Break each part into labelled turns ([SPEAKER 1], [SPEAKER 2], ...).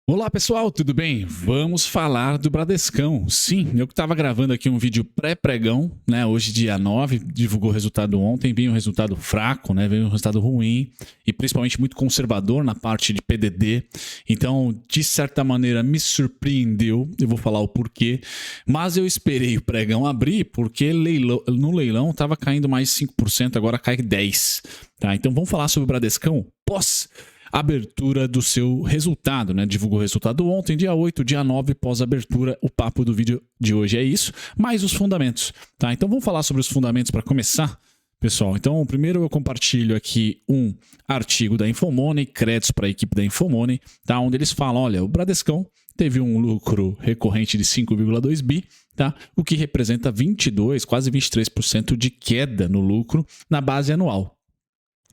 [SPEAKER 1] Olá pessoal, tudo bem? Vamos falar do Bradescão. Sim, eu que estava gravando aqui um vídeo pré-pregão, né? Hoje, dia 9, divulgou o resultado ontem, veio um resultado fraco, né? Veio um resultado ruim e principalmente muito conservador na parte de PDD. Então, de certa maneira, me surpreendeu. Eu vou falar o porquê, mas eu esperei o pregão abrir porque no leilão estava caindo mais 5%, agora cai 10%. Tá? Então, vamos falar sobre o Bradescão pós abertura do seu resultado, né? Divulgou o resultado ontem, dia 8, dia 9, pós-abertura. O papo do vídeo de hoje é isso, mais os fundamentos, tá? Então vamos falar sobre os fundamentos para começar, pessoal. Então, primeiro eu compartilho aqui um artigo da Infomoney, créditos para a equipe da Infomoney, tá? Onde eles falam, olha, o Bradescão teve um lucro recorrente de 5,2 bi, tá? O que representa 22, quase 23% de queda no lucro na base anual.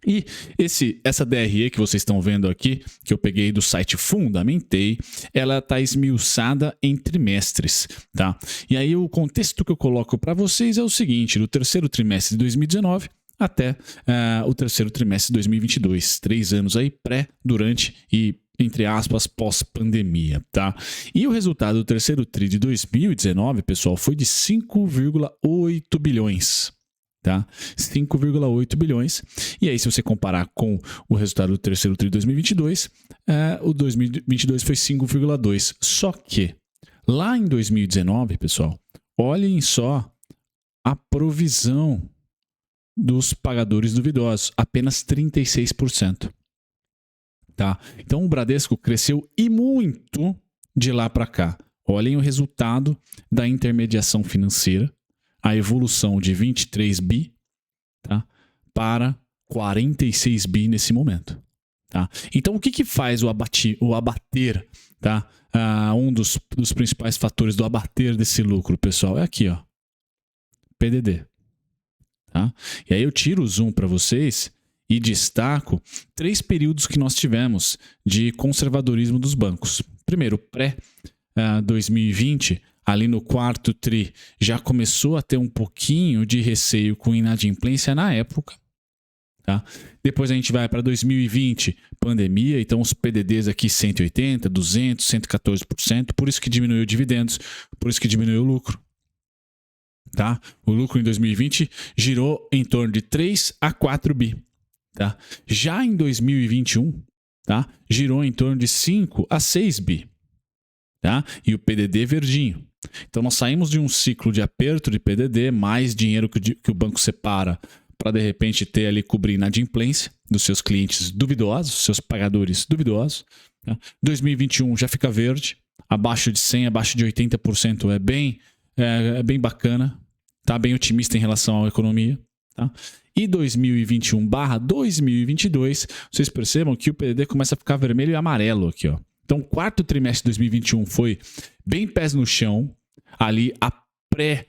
[SPEAKER 1] E essa DRE que vocês estão vendo aqui, que eu peguei do site Fundamentei, ela está esmiuçada em trimestres, tá? E aí o contexto que eu coloco para vocês é o seguinte, do terceiro trimestre de 2019 até o terceiro trimestre de 2022, 3 anos aí pré, durante e entre aspas, pós-pandemia, tá? E o resultado do terceiro TRI de 2019, pessoal, foi de 5,8 bilhões. Tá? 5,8 bilhões. E aí, se você comparar com o resultado do terceiro TRI de 2022, o 2022 foi 5,2. Só que, lá em 2019, pessoal, olhem só a provisão dos pagadores duvidosos, apenas 36%. Tá? Então, o Bradesco cresceu e muito de lá para cá. Olhem o resultado da intermediação financeira, a evolução de 23 bi, tá, para 46 bi nesse momento. Tá? Então, o que faz o abater, tá? Um dos principais fatores do abater desse lucro, pessoal, é aqui, ó, PDD. Tá? E aí eu tiro o zoom para vocês e destaco 3 períodos que nós tivemos de conservadorismo dos bancos. Primeiro, pré-2020, ali no quarto TRI, já começou a ter um pouquinho de receio com inadimplência na época. Tá? Depois a gente vai para 2020, pandemia, então os PDDs aqui 180%, 200%, 114%, por isso que diminuiu dividendos, por isso que diminuiu o lucro. Tá? O lucro em 2020 girou em torno de 3 a 4 bi. Tá? Já em 2021, tá? Girou em torno de 5 a 6 bi. Tá? E o PDD verdinho. Então nós saímos de um ciclo de aperto de PDD, mais dinheiro que o banco separa para de repente ter ali cobrir inadimplência dos seus clientes duvidosos, seus pagadores duvidosos. Tá? 2021 já fica verde, abaixo de 100%, abaixo de 80% é bem bacana, tá bem otimista em relação à economia. Tá? E 2021/2022, vocês percebam que o PDD começa a ficar vermelho e amarelo aqui, ó. Então, o quarto trimestre de 2021 foi bem pés no chão, ali a pré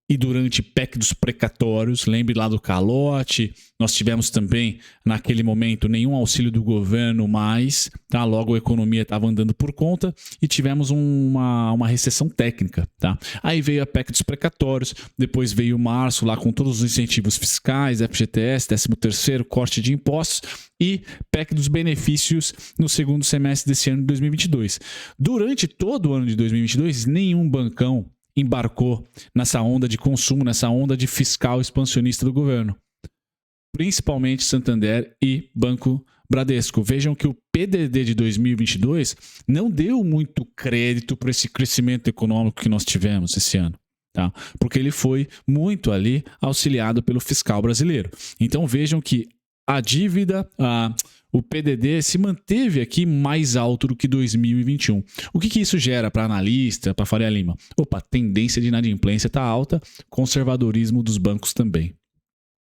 [SPEAKER 1] e durante PEC dos precatórios, lembre lá do calote, nós tivemos também, naquele momento, nenhum auxílio do governo mais, tá? Logo a economia estava andando por conta e tivemos uma recessão técnica, tá? Aí veio a PEC dos precatórios, depois veio março lá com todos os incentivos fiscais, FGTS, 13º, corte de impostos e PEC dos benefícios no segundo semestre desse ano de 2022. Durante todo o ano de 2022, nenhum bancão embarcou nessa onda de consumo, nessa onda de fiscal expansionista do governo. Principalmente Santander e Banco Bradesco. Vejam que o PDD de 2022 não deu muito crédito para esse crescimento econômico que nós tivemos esse ano. Tá? Porque ele foi muito ali auxiliado pelo fiscal brasileiro. Então vejam que a dívida, o PDD se manteve aqui mais alto do que 2021. O que isso gera para analista, para Faria Lima? Opa, tendência de inadimplência está alta, conservadorismo dos bancos também.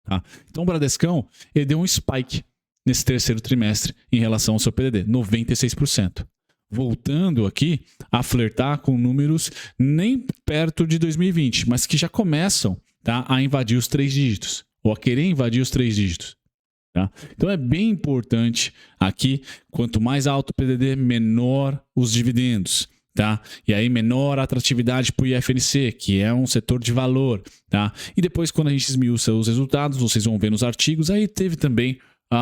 [SPEAKER 1] Tá? Então o Bradescão ele deu um spike nesse terceiro trimestre em relação ao seu PDD, 96%. Voltando aqui a flertar com números nem perto de 2020, mas que já começam, tá, a invadir os 3 dígitos, ou a querer invadir os 3 dígitos. Tá? Então é bem importante aqui, quanto mais alto o PDD, menor os dividendos. Tá? E aí menor a atratividade para o IFNC, que é um setor de valor. Tá? E depois, quando a gente esmiuça os resultados, vocês vão ver nos artigos, aí teve também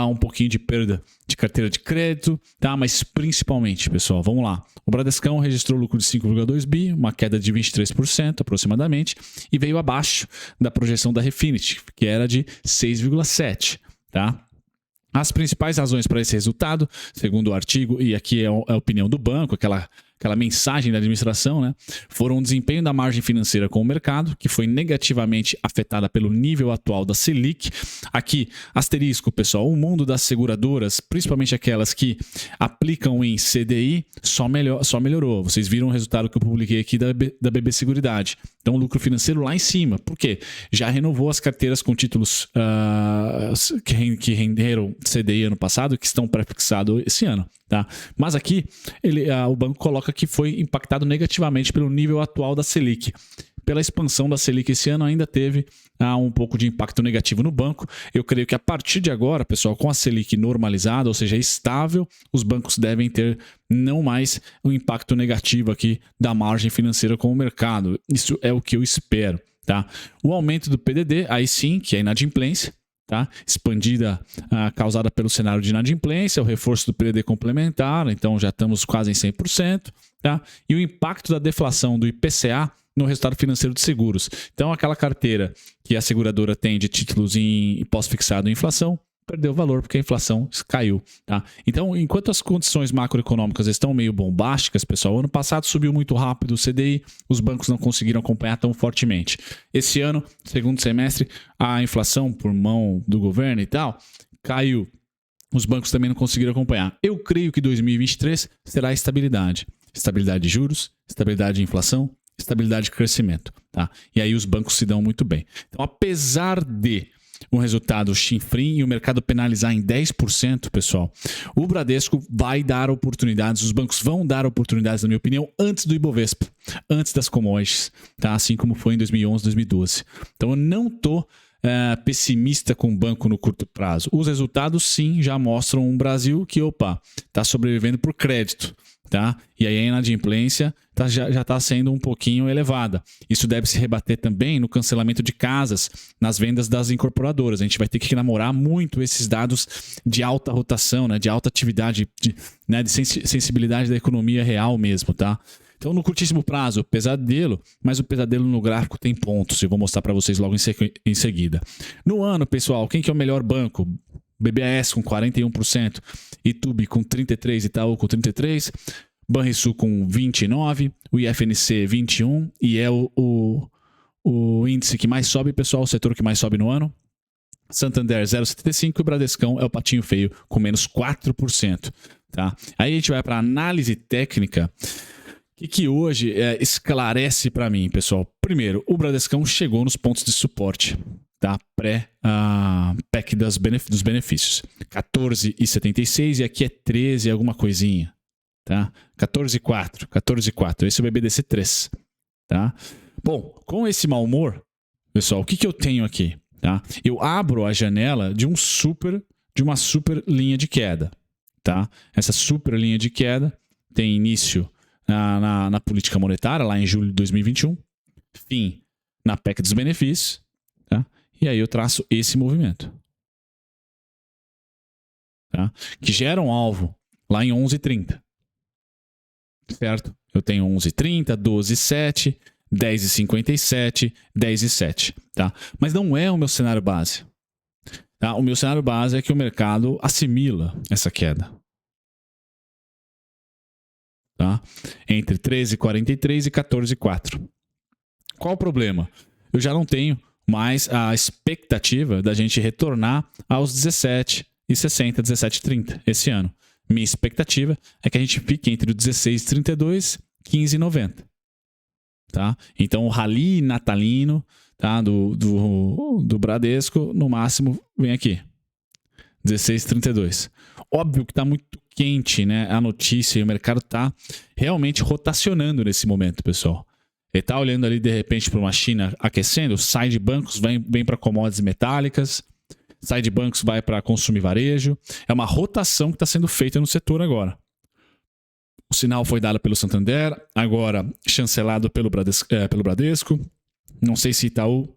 [SPEAKER 1] um pouquinho de perda de carteira de crédito, tá? Mas principalmente, pessoal, vamos lá. O Bradescão registrou lucro de 5,2 bi, uma queda de 23% aproximadamente, e veio abaixo da projeção da Refinitiv, que era de 6,7, tá? As principais razões para esse resultado, segundo o artigo, e aqui é a opinião do banco, aquela mensagem da administração, né? Foram o desempenho da margem financeira com o mercado, que foi negativamente afetada pelo nível atual da Selic. Aqui, asterisco, pessoal, o mundo das seguradoras, principalmente aquelas que aplicam em CDI, só melhorou. Vocês viram o resultado que eu publiquei aqui da BB Seguridade. Então, o lucro financeiro lá em cima. Por quê? Já renovou as carteiras com títulos que renderam CDI ano passado, que estão pré-fixados esse ano. Tá? Mas aqui, o banco coloca que foi impactado negativamente pelo nível atual da Selic. Pela expansão da Selic esse ano, ainda teve um pouco de impacto negativo no banco. Eu creio que a partir de agora, pessoal, com a Selic normalizada, ou seja, estável, os bancos devem ter não mais um impacto negativo aqui da margem financeira com o mercado. Isso é o que eu espero. Tá? O aumento do PDD, aí sim, que é inadimplência, tá? Expandida, causada pelo cenário de inadimplência, o reforço do PDD complementar, então já estamos quase em 100%, tá? E o impacto da deflação do IPCA no resultado financeiro de seguros. Então, aquela carteira que a seguradora tem de títulos em pós-fixado em inflação, perdeu valor porque a inflação caiu. Tá? Então, enquanto as condições macroeconômicas estão meio bombásticas, pessoal, ano passado subiu muito rápido o CDI, os bancos não conseguiram acompanhar tão fortemente. Esse ano, segundo semestre, a inflação por mão do governo e tal, caiu. Os bancos também não conseguiram acompanhar. Eu creio que 2023 será estabilidade. Estabilidade de juros, estabilidade de inflação, estabilidade de crescimento. Tá? E aí os bancos se dão muito bem. Então, apesar de um resultado chinfrim e o mercado penalizar em 10%, pessoal, o Bradesco vai dar oportunidades, os bancos vão dar oportunidades, na minha opinião, antes do Ibovespa, antes das commodities, tá? Assim como foi em 2011, 2012. Então eu não estou pessimista com o banco no curto prazo. Os resultados, sim, já mostram um Brasil que, está sobrevivendo por crédito. Tá? E aí a inadimplência já está sendo um pouquinho elevada. Isso deve se rebater também no cancelamento de casas, nas vendas das incorporadoras. A gente vai ter que namorar muito esses dados de alta rotação, né? De alta atividade, de sensibilidade da economia real mesmo. Tá? Então, no curtíssimo prazo, pesadelo, mas o pesadelo no gráfico tem pontos. Eu vou mostrar para vocês logo em seguida. No ano, pessoal, quem que é o melhor banco? BBAS com 41%, Itube com 33%, Itaú com 33%, Banrisul com 29%, o IFNC 21%, e é o índice que mais sobe, pessoal, o setor que mais sobe no ano. Santander 0,75% e o Bradescão é o patinho feio com menos 4%. Tá? Aí a gente vai para a análise técnica, que hoje esclarece para mim, pessoal. Primeiro, o Bradescão chegou nos pontos de suporte. Tá? Pré-PEC dos benefícios. 14,76 e aqui é 13 alguma coisinha. Tá? 14,4. Esse é o BBDC3. Tá? Bom, com esse mau humor, pessoal, o que eu tenho aqui? Tá? Eu abro a janela de uma super linha de queda. Tá? Essa super linha de queda tem início na política monetária, lá em julho de 2021, fim na PEC dos benefícios, tá? E aí eu traço esse movimento, tá? Que gera um alvo lá em 11,30, certo? Eu tenho 11,30, 12,7, 10,57, 10,7, tá? Mas não é o meu cenário base. Tá? O meu cenário base é que o mercado assimila essa queda. Tá? Entre 13,43 e 14,4. Qual o problema? Eu já não tenho mais a expectativa da gente retornar aos 17,60, 17,30 esse ano. Minha expectativa é que a gente fique entre o 16,32 e 15,90. Tá? Então, o rally natalino, tá? do Bradesco, no máximo, vem aqui. 16,32. Óbvio que está muito quente, né, a notícia, e o mercado está realmente rotacionando nesse momento, pessoal. Ele está olhando ali, de repente, para uma China aquecendo, sai de bancos, vem para commodities metálicas, sai de bancos, vai para consumo e varejo. É uma rotação que está sendo feita no setor agora. O sinal foi dado pelo Santander, agora chancelado pelo Bradesco. Não sei se Itaú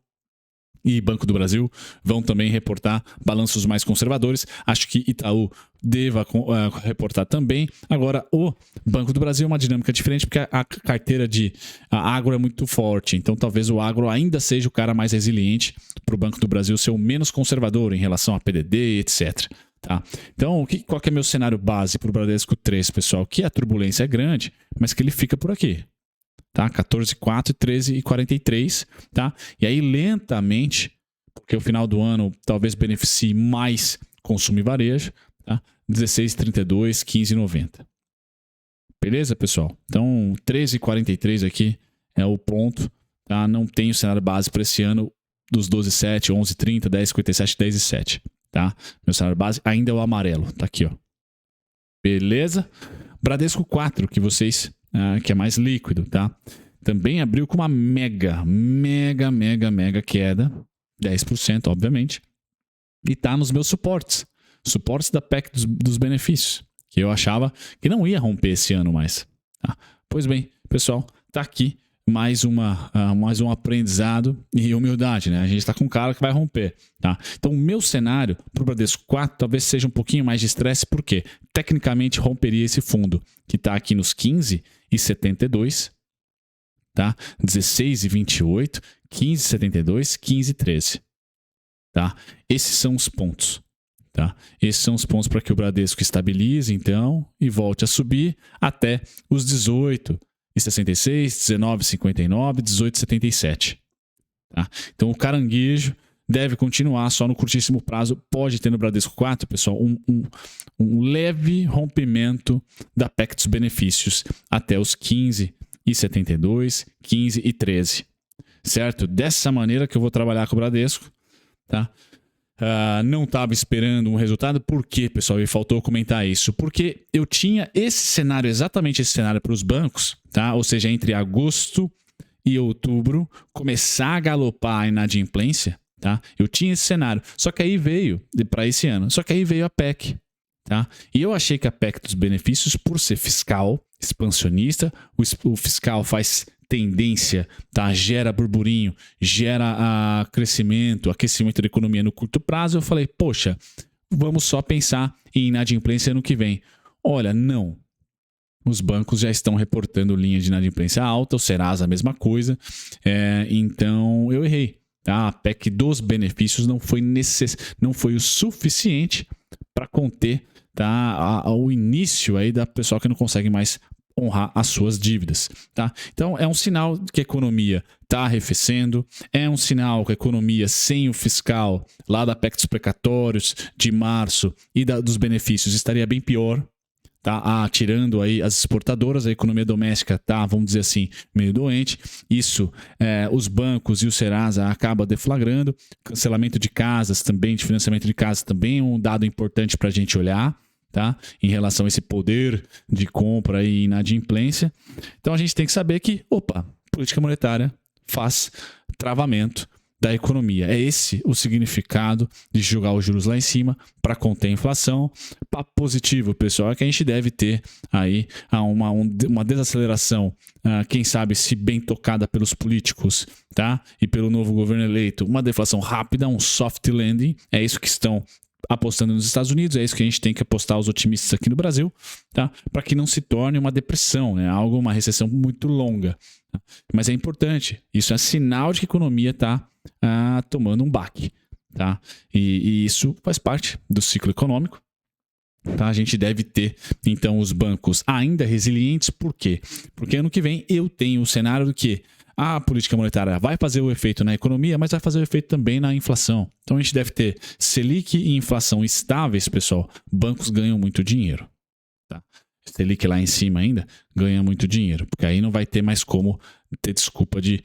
[SPEAKER 1] e Banco do Brasil vão também reportar balanços mais conservadores. Acho que Itaú deva reportar também. Agora, o Banco do Brasil é uma dinâmica diferente, porque a carteira de agro é muito forte. Então, talvez o agro ainda seja o cara mais resiliente para o Banco do Brasil ser o menos conservador em relação a PDD, etc. Tá? Então, qual que é meu cenário base para o Bradesco 3, pessoal? Que a turbulência é grande, mas que ele fica por aqui. Tá? 14,4 e 13,43, tá? E aí lentamente, porque o final do ano talvez beneficie mais consumo e varejo, tá? 16,32, 15,90. Beleza, pessoal? Então, 13,43 aqui é o ponto, tá? Não tenho cenário base para esse ano dos 12,7, 11,30, 10,57, 10,7, tá? Meu cenário base ainda é o amarelo, tá aqui, ó. Beleza? Bradesco 4, que vocês que é mais líquido, tá? Também abriu com uma mega queda, 10%, obviamente, e tá nos meus suportes da PEC dos benefícios, que eu achava que não ia romper esse ano mais. Tá? Pois bem, pessoal, tá aqui mais um aprendizado e humildade, né? A gente tá com um cara que vai romper, tá? Então, o meu cenário pro Bradesco 4 talvez seja um pouquinho mais de estresse, porque tecnicamente romperia esse fundo, que tá aqui nos 15,72, tá? 16,28, 15,72, 15,13, tá? Esses são os pontos, tá? Esses são os pontos para que o Bradesco estabilize, então, e volte a subir até os 18,66, 19,59, 18,77. Tá? Então o caranguejo deve continuar só no curtíssimo prazo. Pode ter no Bradesco 4, pessoal, um leve rompimento da PEC dos benefícios até os 15,72, 15,13. Certo? Dessa maneira que eu vou trabalhar com o Bradesco. Tá? Não estava esperando um resultado. Por quê, pessoal? E faltou comentar isso. Porque eu tinha exatamente esse cenário para os bancos, tá? Ou seja, entre agosto e outubro, começar a galopar a inadimplência, tá? Eu tinha esse cenário. Só que aí veio, para esse ano, a PEC, tá? E eu achei que a PEC dos benefícios, por ser fiscal, expansionista, o fiscal faz tendência, tá? Gera burburinho, gera crescimento, aquecimento da economia no curto prazo. Eu falei, poxa, vamos só pensar em inadimplência ano que vem. Olha, não. Os bancos já estão reportando linha de inadimplência alta, o Serasa a mesma coisa. Então, eu errei. Tá? A PEC dos benefícios não foi o suficiente para conter, tá? O início aí da pessoa que não consegue mais honrar as suas dívidas, tá? Então é um sinal que a economia está arrefecendo, é um sinal que a economia sem o fiscal lá da PEC dos precatórios de março e dos benefícios estaria bem pior, tá? Tirando aí as exportadoras, a economia doméstica tá, vamos dizer assim, meio doente. Isso, os bancos e o Serasa acaba deflagrando. Cancelamento de casas também, de financiamento de casas também é um dado importante para a gente olhar, tá? Em relação a esse poder de compra e inadimplência. Então a gente tem que saber que, política monetária faz travamento da economia. É esse o significado de jogar os juros lá em cima para conter a inflação. Papo positivo, pessoal, é que a gente deve ter aí uma desaceleração, quem sabe se bem tocada pelos políticos, tá? E pelo novo governo eleito, uma deflação rápida, um soft landing, é isso que estão apostando nos Estados Unidos, é isso que a gente tem que apostar os otimistas aqui no Brasil, tá? Para que não se torne uma depressão, né? Uma recessão muito longa. Tá? Mas é importante, isso é sinal de que a economia está tomando um baque, tá? E isso faz parte do ciclo econômico. Tá? A gente deve ter, então, os bancos ainda resilientes. Por quê? Porque ano que vem eu tenho o cenário do que a política monetária vai fazer o efeito na economia, mas vai fazer o efeito também na inflação. Então a gente deve ter Selic e inflação estáveis, pessoal. Bancos ganham muito dinheiro. Tá? Selic lá em cima ainda ganha muito dinheiro, porque aí não vai ter mais como ter desculpa de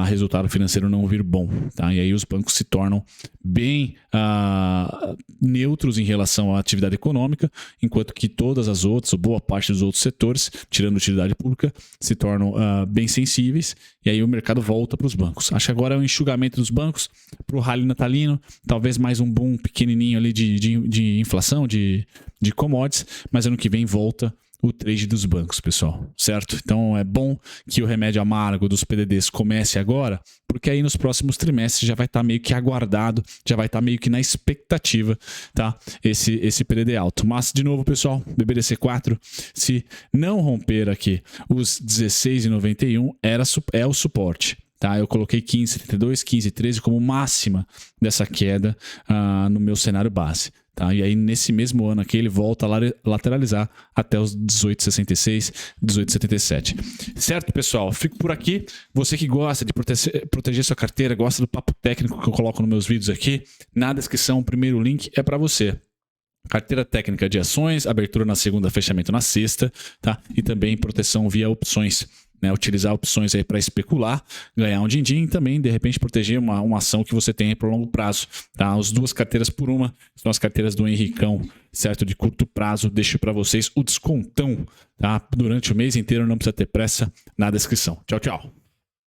[SPEAKER 1] resultado financeiro não vir bom. Tá? E aí os bancos se tornam bem neutros em relação à atividade econômica, enquanto que todas as outras, ou boa parte dos outros setores, tirando utilidade pública, se tornam bem sensíveis, e aí o mercado volta para os bancos. Acho que agora é um enxugamento dos bancos para o rally natalino, talvez mais um boom pequenininho ali de inflação, de commodities, mas ano que vem volta o trade dos bancos, pessoal, certo? Então é bom que o remédio amargo dos PDDs comece agora, porque aí nos próximos trimestres já vai estar meio que aguardado, já vai estar meio que na expectativa, tá? Esse PDD alto. Mas, de novo, pessoal, BBDC4, se não romper aqui os 16,91, é o suporte. Tá, eu coloquei 15,72, 15,13 como máxima dessa queda no meu cenário base. Tá? E aí, nesse mesmo ano aqui, ele volta a lateralizar até os 18,66, 18,77. Certo, pessoal? Fico por aqui. Você que gosta de proteger sua carteira, gosta do papo técnico que eu coloco nos meus vídeos aqui, na descrição, o primeiro link é para você. Carteira técnica de ações, abertura na segunda, fechamento na sexta, tá? E também proteção via opções. Né, utilizar opções aí para especular, ganhar um din-din e também, de repente, proteger uma ação que você tem para longo prazo. Tá? As duas carteiras por uma são as carteiras do Henricão, certo? De curto prazo. Deixo para vocês o descontão, tá? Durante o mês inteiro, não precisa ter pressa, na descrição. Tchau, tchau.